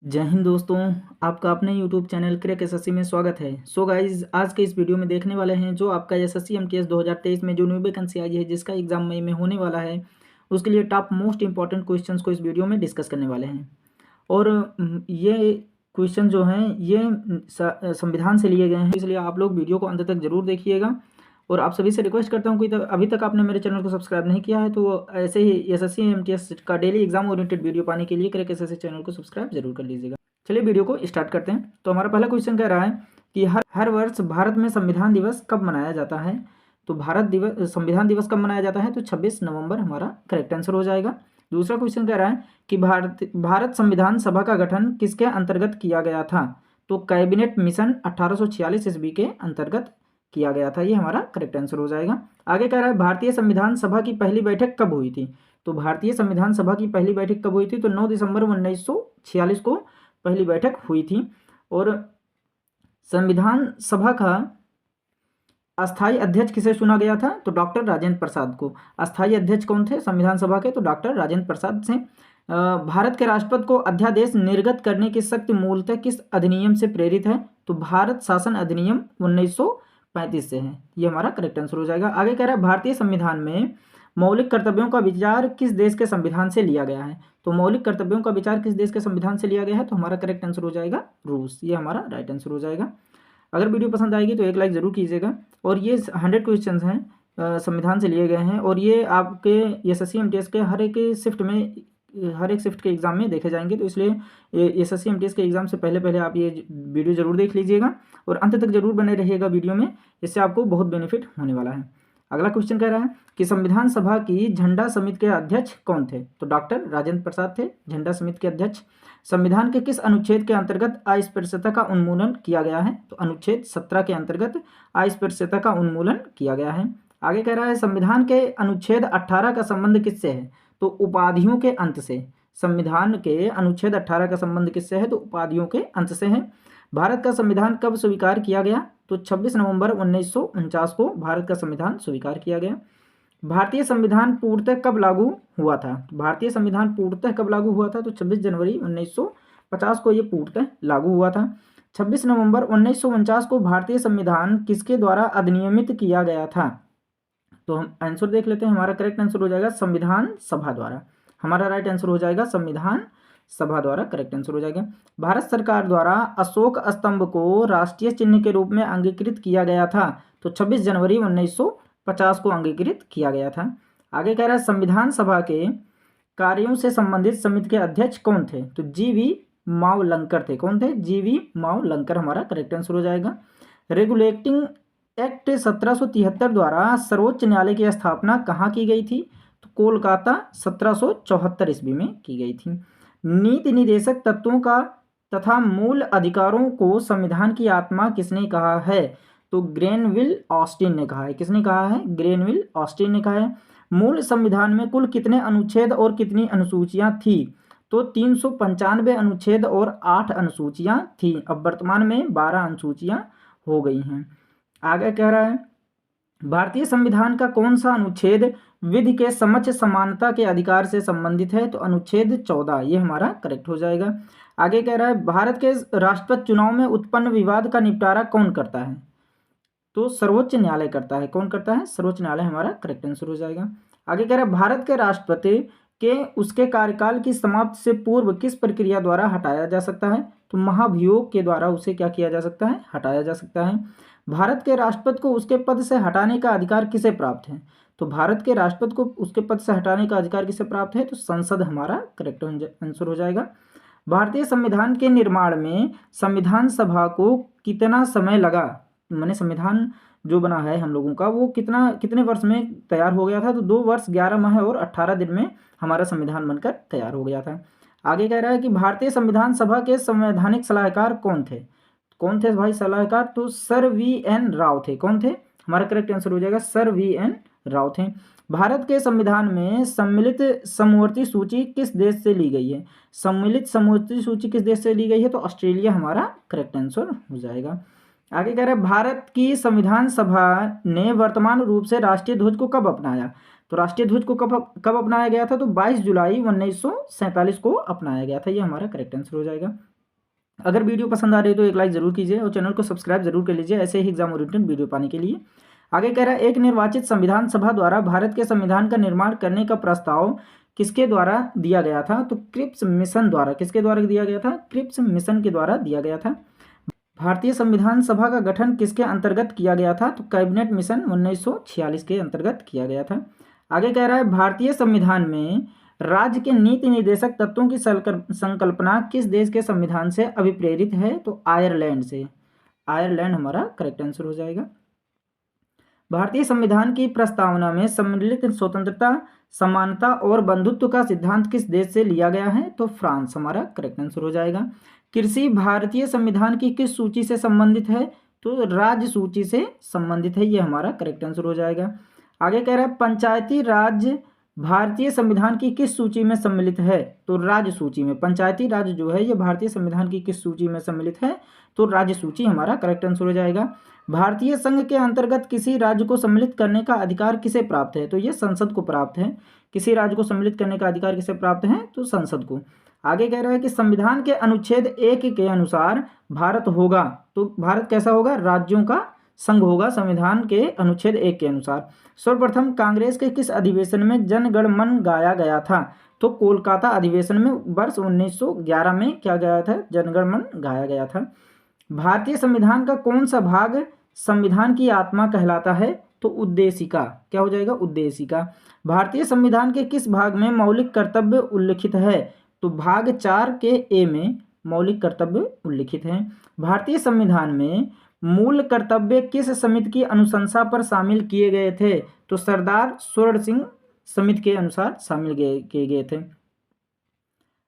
जय हिंद दोस्तों। आपका अपने यूट्यूब चैनल क्रैक एसएससी में स्वागत है। सो गाइज, आज के इस वीडियो में देखने वाले हैं जो आपका एसएससी एमटीएस 2023 में जो न्यू वैकेंसी आई है, जिसका एग्जाम मई में होने वाला है, उसके लिए टॉप मोस्ट इंपॉर्टेंट क्वेश्चंस को इस वीडियो में डिस्कस करने वाले हैं। और ये क्वेश्चन जो हैं ये संविधान से लिए गए हैं, इसलिए आप लोग वीडियो को अंत तक जरूर देखिएगा। और आप सभी से रिक्वेस्ट करता हूँ कि अभी तक आपने मेरे चैनल को सब्सक्राइब नहीं किया है तो ऐसे ही एसएससी एमटीएस का डेली एग्जाम ओरिएंटेड वीडियो पाने के लिए क्रैक एसएससी चैनल को सब्सक्राइब जरूर कर लीजिएगा। चलिए वीडियो को स्टार्ट करते हैं। तो हमारा पहला क्वेश्चन कह रहा है कि हर वर्ष भारत में संविधान दिवस कब मनाया जाता है। तो संविधान दिवस कब मनाया जाता है, तो 26 नवंबर हमारा करेक्ट आंसर हो जाएगा। दूसरा क्वेश्चन कह रहा है कि भारत संविधान सभा का गठन किसके अंतर्गत किया गया था। तो कैबिनेट मिशन 1846 ईस्वी के अंतर्गत किया गया था। ये हमारा करेक्ट आंसर हो जाएगा। आगे कह रहा है भारतीय संविधान सभा की पहली बैठक कब हुई थी। तो भारतीय संविधान सभा की पहली बैठक कब हुई थी, तो 9 दिसंबर 1946 को पहली बैठक हुई थी। और संविधान सभा का अस्थायी अध्यक्ष किसे चुना गया था, तो डॉक्टर राजेंद्र प्रसाद को। अस्थायी अध्यक्ष कौन थे संविधान सभा के, तो डॉक्टर राजेंद्र प्रसाद से। भारत के राष्ट्रपति को अध्यादेश निर्गत करने की शक्ति मूलतः किस अधिनियम से प्रेरित है, तो भारत शासन अधिनियम 1935 से है। ये हमारा करेक्ट आंसर हो जाएगा। आगे कह रहा है भारतीय संविधान में मौलिक कर्तव्यों का विचार किस देश के संविधान से लिया गया है। तो मौलिक कर्तव्यों का विचार किस देश के संविधान से लिया गया है, तो हमारा करेक्ट आंसर हो जाएगा रूस। ये हमारा राइट आंसर हो जाएगा। अगर वीडियो पसंद आएगी तो एक लाइक ज़रूर कीजिएगा। और ये 100 क्वेश्चंस हैं संविधान से लिए गए हैं, और ये आपके एसएससी एमटीएस के हर एक शिफ्ट के एग्ज़ाम में देखे जाएंगे। तो इसलिए एसएससी एमटीएस के एग्ज़ाम से पहले आप ये वीडियो ज़रूर देख लीजिएगा और अंत तक जरूर बने रहिएगा वीडियो में, इससे आपको बहुत बेनिफिट होने वाला है। अगला क्वेश्चन कह रहा है कि संविधान सभा की झंडा समिति के अध्यक्ष कौन थे। तो डॉक्टर राजेंद्र प्रसाद थे झंडा समिति के अध्यक्ष। संविधान के किस अनुच्छेद के अंतर्गत अस्पृश्यता का उन्मूलन किया गया है, तो अनुच्छेद 17 के अंतर्गत अस्पृश्यता का उन्मूलन किया गया है। आगे कह रहा है संविधान के अनुच्छेद 18 का संबंध किससे है, तो उपाधियों के अंत से। संविधान के अनुच्छेद 18 का संबंध किससे है, तो उपाधियों के अंत से है। भारत का संविधान कब स्वीकार किया गया, तो 26 नवंबर 1949 को भारत का संविधान स्वीकार किया गया। भारतीय संविधान पूर्णतः कब लागू हुआ था। भारतीय संविधान पूर्णतः कब लागू हुआ था, तो 26 जनवरी 1950 को ये पूर्णतः लागू हुआ था। 26 नवंबर 1949 को भारतीय संविधान किसके द्वारा अधिनियमित किया गया था। तो हम आंसर देख लेते हैं। हमारा करेक्ट आंसर हो जाएगा संविधान सभा द्वारा। हमारा राइट आंसर हो जाएगा संविधान सभा द्वारा, करेक्ट आंसर हो जाएगा। भारत सरकार द्वारा अशोक स्तंभ को राष्ट्रीय चिन्ह के रूप में अंगीकृत किया गया था, तो 26 जनवरी 1950 को अंगीकृत किया गया था। आगे कह रहा है संविधान सभा के कार्यों से संबंधित समिति के अध्यक्ष कौन थे, तो जीवी मावलंकर थे। कौन थे, जीवी मावलंकर हमारा करेक्ट आंसर हो जाएगा। रेगुलेटिंग एक्ट 1773 द्वारा सर्वोच्च न्यायालय की स्थापना कहाँ की गई थी, तो कोलकाता 1774 ईस्वी में की गई थी। नीति निर्देशक तत्वों का तथा मूल अधिकारों को संविधान की आत्मा किसने कहा है, तो ग्रेनविल ऑस्टिन ने कहा है। किसने कहा है, ग्रेनविल ऑस्टिन ने कहा है। मूल संविधान में कुल कितने अनुच्छेद और कितनी अनुसूचियां थी, तो 395 अनुच्छेद और 8 अनुसूचियां थी। अब वर्तमान में 12 अनुसूचियां हो गई हैं। आगे कह रहा है भारतीय संविधान का कौन सा अनुच्छेद विधि के समक्ष समानता के अधिकार से संबंधित है, तो अनुच्छेद 14। ये हमारा करेक्ट हो जाएगा। आगे कह रहा है भारत के राष्ट्रपति चुनाव में उत्पन्न विवाद का निपटारा कौन करता है, तो सर्वोच्च न्यायालय करता है। कौन करता है, सर्वोच्च न्यायालय हमारा करेक्ट आंसर हो जाएगा। आगे कह रहा है भारत के राष्ट्रपति के उसके कार्यकाल की समाप्ति से पूर्व किस प्रक्रिया द्वारा हटाया जा सकता है, तो महाभियोग के द्वारा उसे क्या किया जा सकता है, हटाया जा सकता है। भारत के राष्ट्रपति को उसके पद से हटाने का अधिकार किसे प्राप्त है, तो भारत के राष्ट्रपति को उसके पद से हटाने का अधिकार किसे प्राप्त है, तो संसद हमारा करेक्ट आंसर हो जाएगा। भारतीय संविधान के निर्माण में संविधान सभा को कितना समय लगा, मैंने संविधान जो बना है हम लोगों का वो कितने वर्ष में तैयार हो गया था, तो 2 वर्ष 11 माह और 18 दिन में हमारा संविधान बनकर तैयार हो गया था। आगे कह रहा है कि भारतीय संविधान सभा के संवैधानिक सलाहकार कौन थे। कौन थे भाई सलाहकार, तो सर वी.एन. राव थे। कौन थे, हमारा करेक्ट आंसर हो जाएगा सर वी.एन. राव थे। भारत के संविधान में सम्मिलित समवर्ती सूची किस देश से ली गई है, सम्मिलित समवर्ती सूची किस देश से ली गई है, तो ऑस्ट्रेलिया हमारा करेक्ट आंसर हो जाएगा। आगे कह रहा है भारत की संविधान सभा ने वर्तमान रूप से राष्ट्रीय ध्वज को कब अपनाया, तो राष्ट्रीय ध्वज को कब कब अपनाया गया था? तो 22 जुलाई 1947 को अपनाया गया था। ये हमारा करेक्ट आंसर हो जाएगा। अगर वीडियो पसंद आ रही है तो एक लाइक जरूर कीजिए और चैनल को सब्सक्राइब जरूर कर लीजिए ऐसे ही एग्जाम ओरिएंटेड वीडियो पाने के लिए। आगे कह रहा है, एक निर्वाचित संविधान सभा द्वारा भारत के संविधान का निर्माण करने का प्रस्ताव किसके द्वारा दिया गया था? तो क्रिप्स मिशन द्वारा। किसके द्वारा दिया गया था? क्रिप्स मिशन के द्वारा दिया गया था। भारतीय संविधान सभा का गठन किसके अंतर्गत किया गया था? तो कैबिनेट मिशन 1946 के अंतर्गत किया गया था। आगे कह रहा है, भारतीय संविधान में राज्य के नीति निर्देशक तत्वों की संकल्पना किस देश के संविधान से अभिप्रेरित है? तो आयरलैंड से। आयरलैंड हमारा करेक्ट आंसर हो जाएगा। भारतीय संविधान की प्रस्तावना में सम्मिलित स्वतंत्रता, समानता और बंधुत्व का सिद्धांत किस देश से लिया गया है? तो फ्रांस हमारा करेक्ट आंसर हो जाएगा। कृषि भारतीय संविधान की किस सूची से संबंधित है? तो राज्य सूची से संबंधित है। ये हमारा करेक्ट आंसर हो जाएगा। आगे कह रहा है, पंचायती राज भारतीय संविधान की किस सूची में सम्मिलित है? तो राज्य सूची में। पंचायती राज जो है ये भारतीय संविधान की किस सूची में सम्मिलित है? तो राज्य सूची हमारा करेक्ट आंसर हो जाएगा। भारतीय संघ के अंतर्गत किसी राज्य को सम्मिलित करने का अधिकार किसे प्राप्त है? तो ये संसद को प्राप्त है। किसी राज्य को सम्मिलित करने का अधिकार किसे प्राप्त है? तो संसद को। आगे कह रहा है कि संविधान के अनुच्छेद 1 के अनुसार भारत होगा, तो भारत कैसा होगा? राज्यों का संघ होगा संविधान के अनुच्छेद 1 के अनुसार। सर्वप्रथम कांग्रेस के किस अधिवेशन में जन गण मन गाया गया था? तो कोलकाता अधिवेशन में वर्ष 1911 में क्या गाया था? जन गण मन गाया गया था। भारतीय संविधान का कौन सा भाग संविधान की आत्मा कहलाता है? तो उद्देशिका। क्या हो जाएगा? उद्देशिका। भारतीय संविधान के किस भाग में मौलिक कर्तव्य उल्लिखित है? तो भाग 4 के ए में मौलिक कर्तव्य उल्लिखित है। भारतीय संविधान में मूल कर्तव्य किस समिति की अनुशंसा पर शामिल किए गए थे? तो सरदार स्वर्ण सिंह समिति के अनुसार शामिल किए गए थे।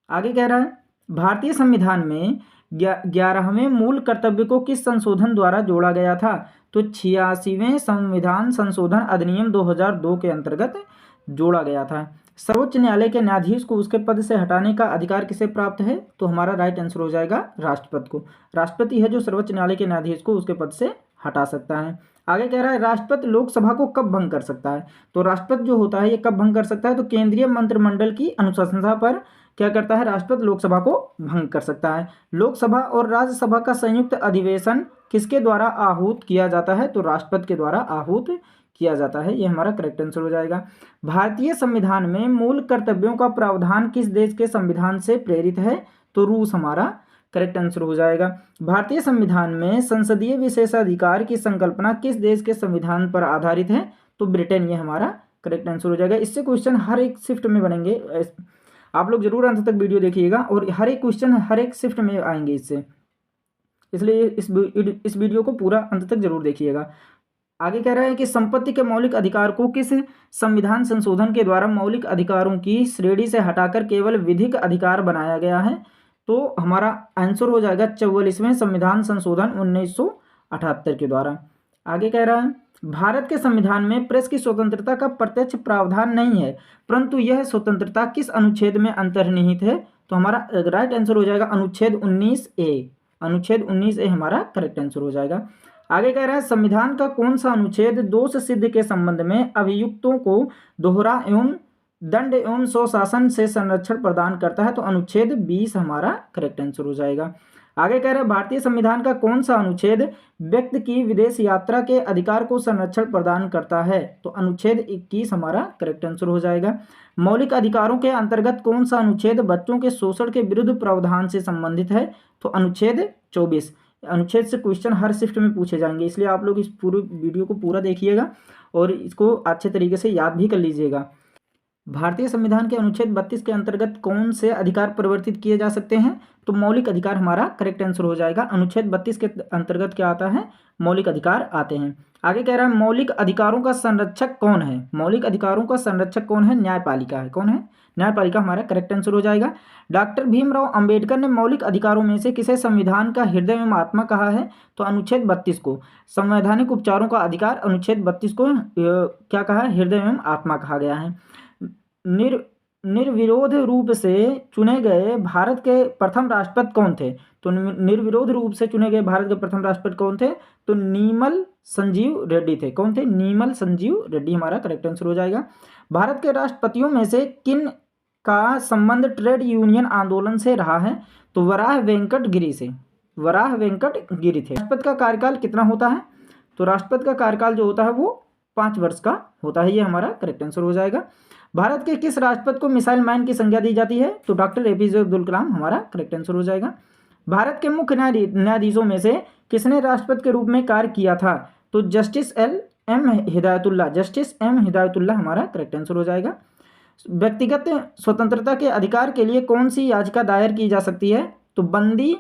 आगे कह रहा है, भारतीय संविधान में 11वें मूल कर्तव्य को किस संशोधन द्वारा जोड़ा गया था? तो 86वें संविधान संशोधन अधिनियम 2002 के अंतर्गत जोड़ा गया था। सर्वोच्च न्यायालय के न्यायाधीश को उसके पद से हटाने का अधिकार किसे प्राप्त है? तो हमारा राइट आंसर हो जाएगा राष्ट्रपति को। राष्ट्रपति है जो सर्वोच्च न्यायालय के न्यायाधीश को उसके पद से हटा सकता है। आगे कह रहा है, राष्ट्रपति लोकसभा को कब भंग कर सकता है? तो राष्ट्रपति जो होता है ये कब भंग कर सकता है? तो केंद्रीय मंत्रिमंडल की अनुशंसा पर क्या करता है? राष्ट्रपति लोकसभा को भंग कर सकता है। लोकसभा और राज्यसभा का संयुक्त अधिवेशन किसके द्वारा आहूत किया जाता है? तो राष्ट्रपति के द्वारा आहूत किया जाता है। ये हमारा करेक्ट आंसर हो जाएगा। भारतीय संविधान में मूल कर्तव्यों का प्रावधान किस देश के संविधान से प्रेरित है? तो रूस हमारा करेक्ट आंसर हो जाएगा। भारतीय संविधान में संसदीय विशेषाधिकार की संकल्पना किस देश के संविधान पर आधारित है? तो ब्रिटेन। ये हमारा करेक्ट आंसर हो जाएगा। इससे क्वेश्चन हर एक शिफ्ट में बनेंगे। आप लोग जरूर अंत तक वीडियो देखिएगा और हर एक क्वेश्चन हर एक शिफ्ट में आएंगे इससे, इसलिए इस वीडियो को पूरा अंत तक जरूर देखिएगा। आगे कह रहा है कि संपत्ति के मौलिक अधिकार को किस संविधान संशोधन के द्वारा मौलिक अधिकारों की श्रेणी से हटाकर केवल विधिक अधिकार बनाया गया है? तो हमारा आंसर हो जाएगा 44वें संविधान संशोधन 1978 के द्वारा। आगे कह रहा है, भारत के संविधान में प्रेस की स्वतंत्रता का प्रत्यक्ष प्रावधान नहीं है, परंतु यह स्वतंत्रता किस अनुच्छेद में अंतर्निहित है? तो हमारा राइट आंसर हो जाएगा अनुच्छेद 19A। अनुच्छेद 19A हमारा करेक्ट आंसर हो जाएगा। आगे कह रहा है, संविधान का कौन सा अनुच्छेद दोष सिद्ध के संबंध में अभियुक्तों को दोहरा एवं दंड एवं स्वशासन से संरक्षण प्रदान करता है? तो अनुच्छेद 20 हमारा करेक्ट आंसर हो जाएगा। आगे कह रहे हैं, भारतीय संविधान का कौन सा अनुच्छेद व्यक्ति की विदेश यात्रा के अधिकार को संरक्षण प्रदान करता है? तो अनुच्छेद 21 हमारा करेक्ट आंसर हो जाएगा। मौलिक अधिकारों के अंतर्गत कौन सा अनुच्छेद बच्चों के शोषण के विरुद्ध प्रावधान से संबंधित है? तो अनुच्छेद 24। अनुच्छेद से क्वेश्चन हर शिफ्ट में पूछे जाएंगे, इसलिए आप लोग इस पूरे वीडियो को पूरा देखिएगा और इसको अच्छे तरीके से याद भी कर लीजिएगा। भारतीय संविधान के अनुच्छेद 32 के अंतर्गत कौन से अधिकार परिवर्तित किए जा सकते हैं? तो मौलिक अधिकार हमारा करेक्ट आंसर हो जाएगा। अनुच्छेद 32 के अंतर्गत क्या आता है? मौलिक अधिकार आते हैं। आगे कह रहा है, मौलिक अधिकारों का संरक्षक कौन है? मौलिक अधिकारों का संरक्षक कौन है? न्यायपालिका है। कौन है? न्यायपालिका हमारा करेक्ट आंसर हो जाएगा। डॉक्टर भीमराव अंबेडकर ने मौलिक अधिकारों में से किसे संविधान का हृदय एवं आत्मा कहा है? तो अनुच्छेद 32 को। संवैधानिक उपचारों का अधिकार अनुच्छेद 32 को क्या कहा है? हृदय एवं आत्मा कहा गया है। निर्विरोध रूप से चुने गए भारत के प्रथम राष्ट्रपति कौन थे? तो निर्विरोध रूप से चुने गए भारत के प्रथम राष्ट्रपति कौन थे? तो नीमल संजीव रेड्डी थे। कौन थे? नीमल संजीव रेड्डी हमारा करेक्ट आंसर हो जाएगा। भारत के राष्ट्रपतियों में से किन का संबंध ट्रेड यूनियन आंदोलन से रहा है? तो वराह वेंकट गिरि से, वराह वेंकट गिरि थे। राष्ट्रपति का कार्यकाल कितना होता है? तो राष्ट्रपति का कार्यकाल जो होता है वो 5 वर्ष का होता है। ये हमारा करेक्ट आंसर हो जाएगा। भारत के किस राष्ट्रपति को मिसाइल मैन की संज्ञा दी जाती है? तो डॉक्टर एपीजे अब्दुल कलाम हमारा करेक्ट आंसर हो जाएगा। भारत के मुख्य न्यायाधीशों में से किसने राष्ट्रपति के रूप में कार्य किया था? तो justice M Hidayatullah, justice M Hidayatullah हमारा करेक्ट आंसर हो जाएगा। व्यक्तिगत स्वतंत्रता के अधिकार के लिए कौन सी याचिका दायर की जा सकती है? तो बंदी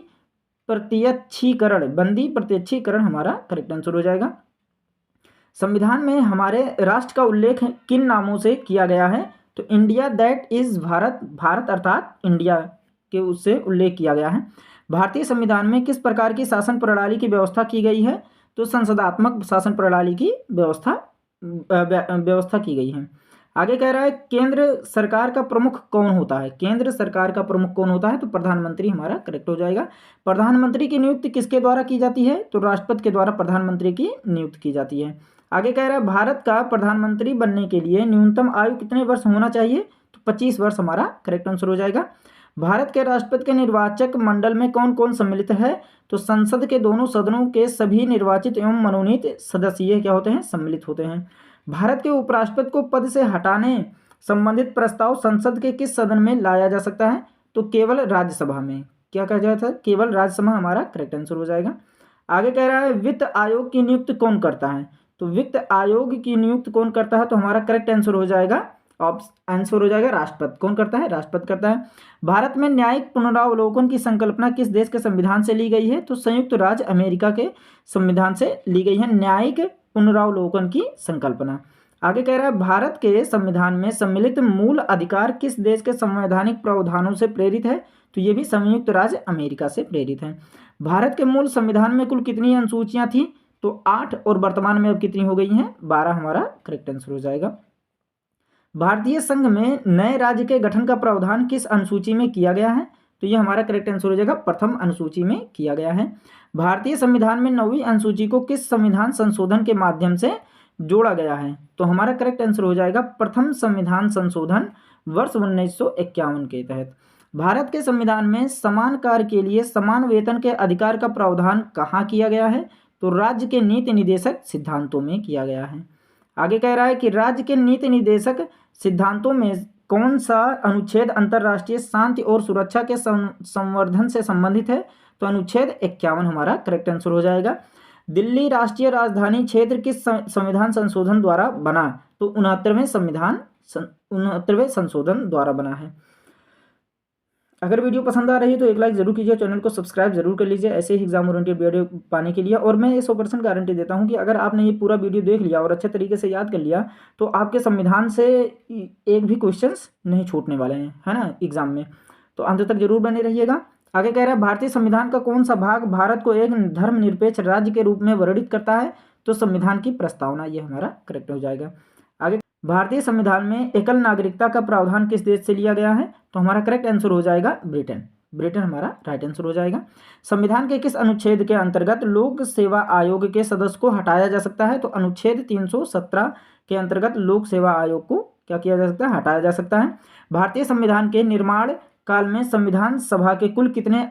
प्रत्यक्षीकरण, बंदी प्रत्यक्षीकरण हमारा करेक्ट आंसर हो जाएगा। संविधान में हमारे राष्ट्र का उल्लेख किन नामों से किया गया है? तो India that is Bharat, Bharat अर्थात इंडिया के उससे उल्लेख किया गया है। भारतीय संविधान में किस प्रकार की शासन प्रणाली की व्यवस्था की गई है? तो संसदात्मक शासन प्रणाली की व्यवस्था की गई है। आगे कह रहा है केंद्र सरकार का प्रमुख कौन होता है? केंद्र सरकार का प्रमुख कौन होता है? तो प्रधानमंत्री हमारा करेक्ट हो जाएगा। प्रधानमंत्री की नियुक्ति किसके द्वारा की जाती है? तो राष्ट्रपति के द्वारा प्रधानमंत्री की नियुक्ति की जाती है। आगे कह रहा है भारत का प्रधानमंत्री बनने के लिए न्यूनतम आयु कितने वर्ष होना चाहिए? तो 25 वर्ष हमारा करेक्ट आंसर हो जाएगा। भारत के राष्ट्रपति के निर्वाचक मंडल में कौन कौन सम्मिलित है? तो संसद के दोनों सदनों के सभी निर्वाचित एवं मनोनीत सदस्य क्या होते हैं? सम्मिलित होते हैं। भारत के उपराष्ट्रपति को पद से हटाने संबंधित प्रस्ताव संसद के किस सदन में लाया जा सकता है? तो केवल राज्यसभा में। क्या कहा जाता है? केवल राज्यसभा हमारा करेक्ट आंसर हो जाएगा। आगे कह रहा है वित्त आयोग की नियुक्ति कौन करता है? तो वित्त आयोग की नियुक्ति कौन करता है? तो हमारा करेक्ट आंसर हो जाएगा, आंसर हो जाएगा राष्ट्रपति। कौन करता है? राष्ट्रपति करता है। भारत में न्यायिक पुनरावलोकन की संकल्पना किस देश के संविधान से ली गई है? तो संयुक्त राज्य अमेरिका के संविधान से ली गई है न्यायिक पुनरावलोकन की संकल्पना। आगे कह रहा है भारत के संविधान में सम्मिलित मूल अधिकार किस देश के संवैधानिक प्रावधानों से प्रेरित है? तो ये भी संयुक्त राज्य अमेरिका से प्रेरित है। भारत के मूल संविधान में कुल कितनी अनुसूचियां थी? तो 8 और वर्तमान में अब कितनी हो गई हैं? 12 हमारा करेक्ट आंसर हो जाएगा। भारतीय संघ में नए राज्य के गठन का प्रावधान किस अनुसूची में किया गया है? तो ये हमारा करेक्ट आंसर हो जाएगा प्रथम अनुसूची में किया गया है। भारतीय संविधान में 9वीं अनुसूची को किस संविधान संशोधन के माध्यम से जोड़ा गया है? तो हमारा करेक्ट आंसर हो जाएगा प्रथम संविधान संशोधन वर्ष 1951 के तहत। भारत के संविधान में समान कार्य के लिए समान वेतन के अधिकार का प्रावधान कहाँ किया गया है? तो राज्य के नीति निर्देशक सिद्धांतों में किया गया है। आगे कह रहा है कि राज्य के नीति निर्देशक सिद्धांतों में कौन सा अनुच्छेद अंतर्राष्ट्रीय शांति और सुरक्षा के संवर्धन से संबंधित है? तो अनुच्छेद 51 हमारा करेक्ट आंसर हो जाएगा। दिल्ली राष्ट्रीय राजधानी क्षेत्र किस संविधान संशोधन द्वारा बना? तो 69वें संशोधन द्वारा बना है। अगर वीडियो पसंद आ रही है तो एक लाइक जरूर कीजिए, चैनल को सब्सक्राइब जरूर कर लीजिए ऐसे ही एग्जाम ओरिएंटेड वीडियो पाने के लिए। और मैं इस 100% गारंटी देता हूं कि अगर आपने ये पूरा वीडियो देख लिया और अच्छे तरीके से याद कर लिया तो आपके संविधान से एक भी क्वेश्चंस नहीं छूटने वाले हैं, है ना, एग्जाम में। तो अंत तक जरूर बने रहिएगा। आगे कह रहा है भारतीय संविधान का कौन सा भाग भारत को एक धर्मनिरपेक्ष राज्य के रूप में वर्णित करता है? तो संविधान की प्रस्तावना, ये हमारा करेक्ट हो जाएगा। आगे भारतीय संविधान में एकल नागरिकता का प्रावधान किस देश से लिया गया है? तो हमारा करेक्ट आंसर हो जाएगा ब्रिटेन। ब्रिटेन हमारा राइट आंसर हो जाएगा। संविधान के किस अनुच्छेद के अंतर्गत लोक सेवा आयोग के सदस्य को हटाया जा सकता है? तो अनुच्छेद 317 के अंतर्गत लोक सेवा आयोग को क्या किया जा सकता है? हटाया जा सकता है। भारतीय संविधान के निर्माण काल में संविधान सभा के कुल कितने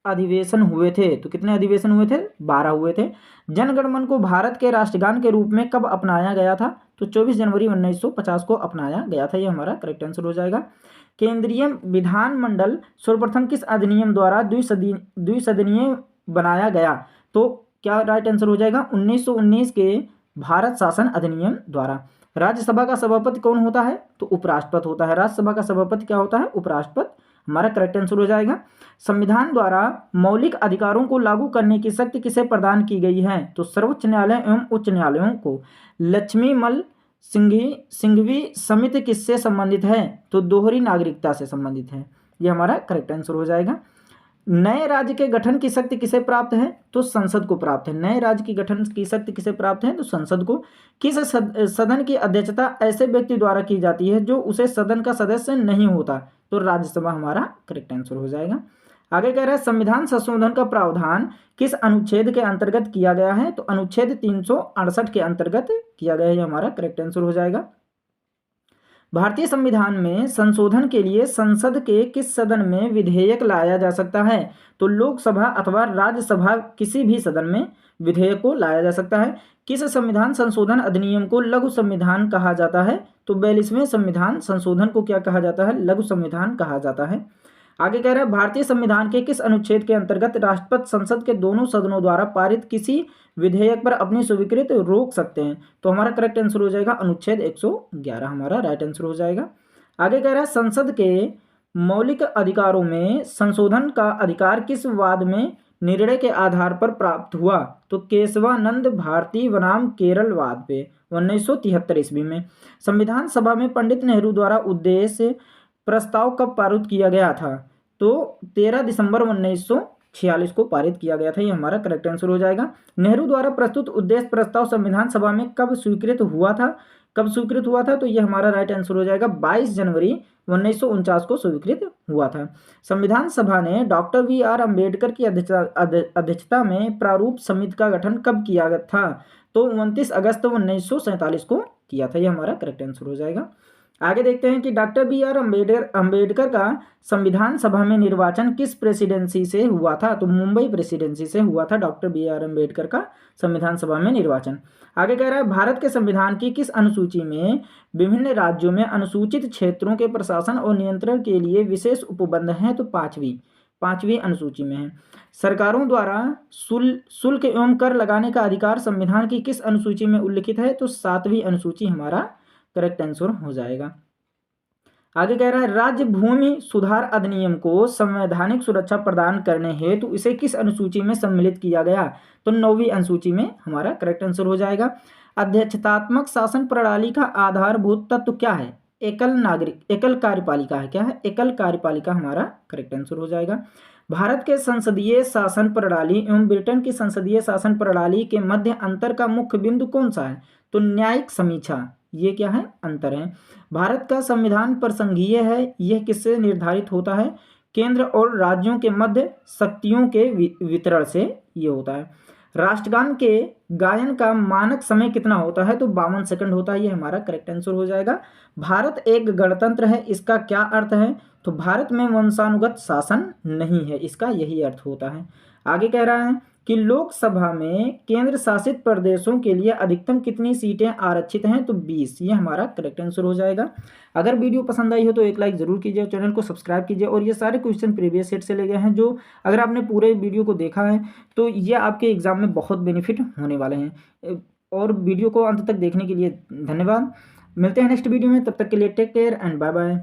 अधिवेशन हुए थे? तो कितने अधिवेशन हुए थे? 12 हुए थे। जनगण मन को भारत के राष्ट्रगान के रूप में कब अपनाया गया था? तो 24 जनवरी 1950 को अपनाया गया था। ये हमारा करेक्ट आंसर हो जाएगा। केंद्रीय विधानमंडल सर्वप्रथम किस अधिनियम द्वारा द्विसदनीय बनाया गया? तो क्या राइट आंसर हो जाएगा? 1919 के भारत शासन अधिनियम द्वारा। राज्यसभा का सभापति कौन होता है? तो उपराष्ट्रपति होता है। राज्यसभा का सभापति क्या होता है? उपराष्ट्रपति। हमारा करेक्ट आंसर हो जाएगा। संविधान द्वारा मौलिक अधिकारों को लागू करने की शक्ति किसे प्रदान की गई है? तो सर्वोच्च न्यायालय एवं उच्च न्यायालयों को। लक्ष्मीमल सिंघवी समिति किससे संबंधित है? तो दोहरी नागरिकता से संबंधित है। ये हमारा करेक्ट आंसर हो जाएगा। नए राज्य के गठन की शक्ति किसे प्राप्त है? तो संसद को प्राप्त है। नए राज्य की गठन की शक्ति किसे प्राप्त है? तो संसद को। किस सदन की अध्यक्षता ऐसे व्यक्ति द्वारा की जाती है जो उसे सदन का सदस्य नहीं होता? तो राज्यसभा हमारा करेक्ट आंसर हो जाएगा। आगे कह रहा है संविधान संशोधन का प्रावधान किस अनुच्छेद के अंतर्गत किया गया है? तो अनुच्छेद 368 के अंतर्गत किया गया है, ये हमारा करेक्ट आंसर हो जाएगा। भारतीय संविधान में संशोधन के लिए संसद के किस सदन में विधेयक लाया जा सकता है? तो लोकसभा अथवा राज्यसभा किसी भी सदन में विधेयक को लाया जा सकता है। किस संविधान संशोधन अधिनियम को लघु संविधान कहा जाता है? तो 42वें संविधान संशोधन को क्या कहा जाता है? लघु संविधान कहा जाता है। आगे कह रहा है भारतीय संविधान के किस अनुच्छेद के अंतर्गत राष्ट्रपति संसद के दोनों सदनों द्वारा पारित किसी विधेयक पर अपनी स्वीकृति रोक सकते हैं? तो हमारा करेक्ट आंसर हो जाएगा अनुच्छेद 111 हमारा राइट आंसर हो जाएगा। आगे कह रहा है संसद के मौलिक अधिकारों में संशोधन का अधिकार किस वाद में निर्णय के आधार पर प्राप्त हुआ? तो केशवानंद भारती बनाम केरल वाद पे 1973 ईस्वी में। संविधान सभा में पंडित नेहरू द्वारा उद्देश्य प्रस्ताव कब पारित किया गया था? तो 13 दिसंबर 1946 को पारित किया गया था, ये हमारा करेक्ट आंसर हो जाएगा। नेहरू द्वारा प्रस्तुत उद्देश्य प्रस्ताव संविधान सभा में कब स्वीकृत हुआ था? कब स्वीकृत हुआ था? तो ये हमारा राइट आंसर हो जाएगा 22 जनवरी 1949 को स्वीकृत हुआ था। संविधान सभा ने डॉक्टर बी.आर. अम्बेडकर की अध्यक्षता में प्रारूप समिति का गठन कब किया था? तो 29 अगस्त 1947 को किया था, ये हमारा करेक्ट आंसर हो जाएगा। आगे देखते हैं कि डॉक्टर बी.आर. अम्बेडकर का संविधान सभा में निर्वाचन किस प्रेसिडेंसी से हुआ था? तो मुंबई प्रेसिडेंसी से हुआ था डॉक्टर बी.आर. अम्बेडकर का संविधान सभा में निर्वाचन। आगे कह रहा है भारत के संविधान की किस अनुसूची में विभिन्न राज्यों में अनुसूचित क्षेत्रों के प्रशासन और नियंत्रण के लिए विशेष उपबंध हैं? तो पांचवी अनुसूची में है। सरकारों द्वारा शुल्क एवं कर लगाने का अधिकार संविधान की किस अनुसूची में उल्लिखित है? तो 7वीं अनुसूची हमारा करेक्ट आंसर हो जाएगा। आगे कह रहा है राज्य भूमि सुधार अधिनियम को संवैधानिक सुरक्षा प्रदान करने हेतु इसे किस अनुसूची में सम्मिलित किया गया? तो 9वीं अनुसूची में हमारा करेक्ट आंसर हो जाएगा। अध्यक्षतात्मक शासन प्रणाली का आधारभूत तत्व क्या है? एकल कार्यपालिका है। क्या है? एकल कार्यपालिका हमारा करेक्ट आंसर हो जाएगा। भारत के संसदीय शासन प्रणाली एवं ब्रिटेन की संसदीय शासन प्रणाली के मध्य अंतर का मुख्य बिंदु कौन सा है? तो न्यायिक समीक्षा, ये क्या है? अंतर है। भारत का संविधान प्रसंघीय है, यह किससे निर्धारित होता है? केंद्र और राज्यों के मध्य शक्तियों के वितरण से ये होता है। राष्ट्रगान के गायन का मानक समय कितना होता है? तो 52 सेकंड होता है, ये हमारा करेक्ट आंसर हो जाएगा। भारत एक गणतंत्र है, इसका क्या अर्थ है? तो भारत में वंशानुगत शासन नहीं है, इसका यही अर्थ होता है। आगे कह रहा है कि लोकसभा में केंद्र शासित प्रदेशों के लिए अधिकतम कितनी सीटें आरक्षित हैं? तो 20, ये हमारा करेक्ट आंसर हो जाएगा। अगर वीडियो पसंद आई हो तो एक लाइक जरूर कीजिए, चैनल को सब्सक्राइब कीजिए। और ये सारे क्वेश्चन प्रीवियस सेट से ले गए हैं, जो अगर आपने पूरे वीडियो को देखा है तो ये आपके एग्जाम में बहुत बेनिफिट होने वाले हैं। और वीडियो को अंत तक देखने के लिए धन्यवाद। मिलते हैं नेक्स्ट वीडियो में, तब तक के लिए take care and bye bye.